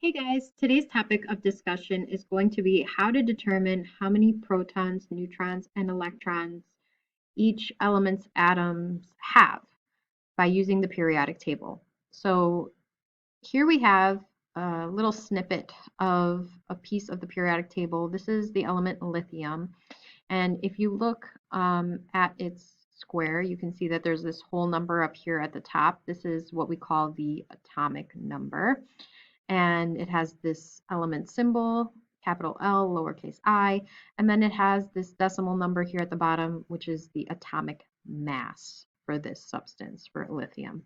Hey guys, today's topic of discussion is going to be how to determine how many protons, neutrons, and electrons each element's atoms have by using the periodic table. So here we have a little snippet of a piece of the periodic table. This is the element lithium. And if you look at its square, you can see that there's this whole number up here at the top. This is what we call the atomic number, and it has this element symbol, capital L, lowercase I, and then it has this decimal number here at the bottom, which is the atomic mass for this substance, for lithium.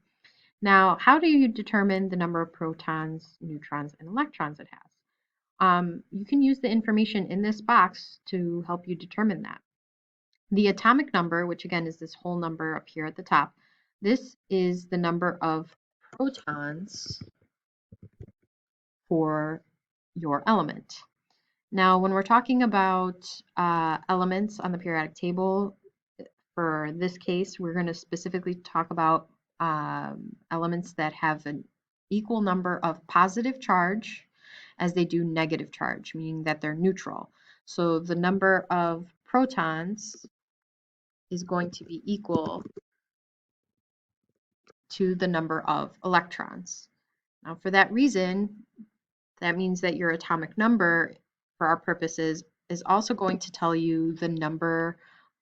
Now, how do you determine the number of protons, neutrons, and electrons it has? You can use the information in this box to help you determine that. The atomic number, which again is this whole number up here at the top, this is the number of protons for your element. Now, when we're talking about elements on the periodic table, for this case, we're going to specifically talk about elements that have an equal number of positive charge as they do negative charge, meaning that they're neutral. So the number of protons is going to be equal to the number of electrons. Now, for that reason, that means that your atomic number, for our purposes, is also going to tell you the number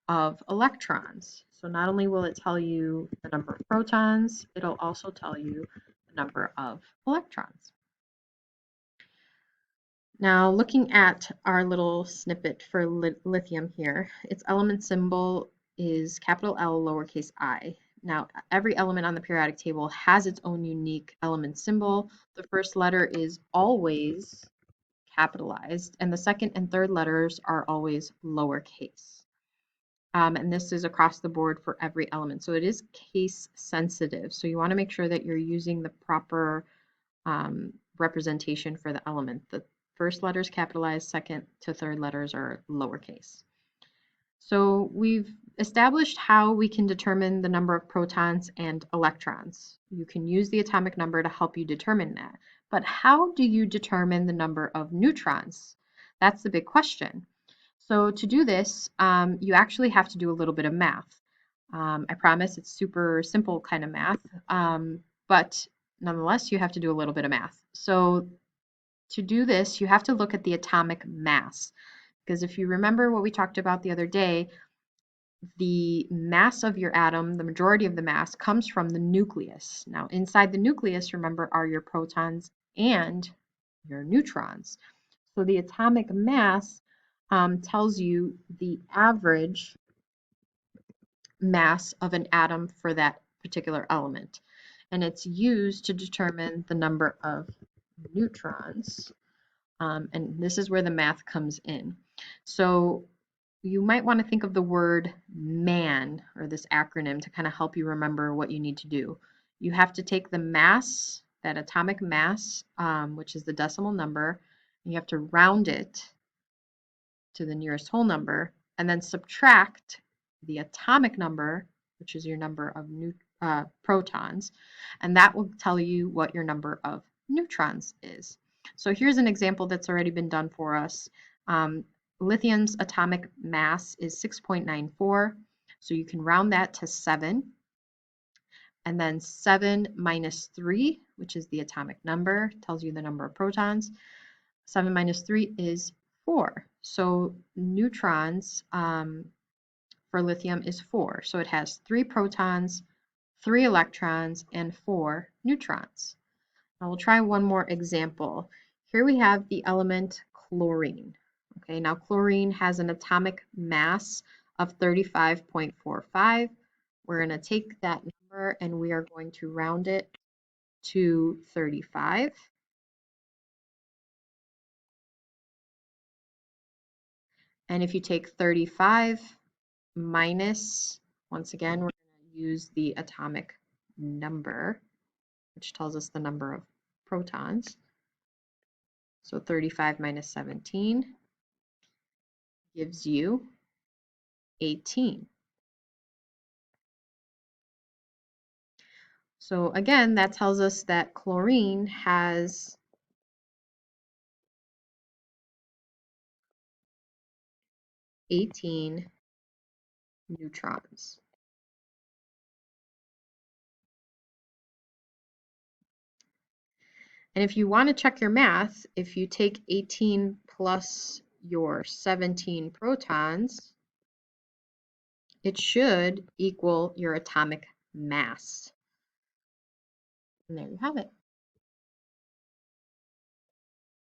of electrons. So not only will it tell you the number of protons, it'll also tell you the number of electrons. Now, looking at our little snippet for lithium here, its element symbol is capital L, lowercase I. Now, every element on the periodic table has its own unique element symbol. The first letter is always capitalized, and the second and third letters are always lowercase. And this is across the board for every element. So it is case sensitive. So you want to make sure that you're using the proper representation for the element. The first letter is capitalized, second to third letters are lowercase. So we've established how we can determine the number of protons and electrons. You can use the atomic number to help you determine that. But how do you determine the number of neutrons? That's the big question. So to do this, you actually have to do a little bit of math. I promise it's super simple kind of math, but nonetheless, you have to do a little bit of math. So to do this, you have to look at the atomic mass. Because if you remember what we talked about the other day, the mass of your atom, the majority of the mass, comes from the nucleus. Now, inside the nucleus, remember, are your protons and your neutrons. So the atomic mass tells you the average mass of an atom for that particular element. And it's used to determine the number of neutrons. And this is where the math comes in. So you might want to think of the word MAN, or this acronym, to kind of help you remember what you need to do. You have to take the mass, that atomic mass, which is the decimal number, and you have to round it to the nearest whole number, and then subtract the atomic number, which is your number of protons, and that will tell you what your number of neutrons is. So here's an example that's already been done for us. Lithium's atomic mass is 6.94, so you can round that to 7. And then 7 minus 3, which is the atomic number, tells you the number of protons. 7 minus 3 is 4. So neutrons for lithium is 4. So it has 3 protons, 3 electrons, and 4 neutrons. Now we'll try one more example. Here we have the element chlorine. Okay, now chlorine has an atomic mass of 35.45. We're going to take that number and we are going to round it to 35. And if you take 35 minus, once again, we're going to use the atomic number, which tells us the number of protons. So 35 minus 17 gives you 18. So again, that tells us that chlorine has 18 neutrons. And if you want to check your math, if you take 18 plus your 17 protons, it should equal your atomic mass. And there you have it.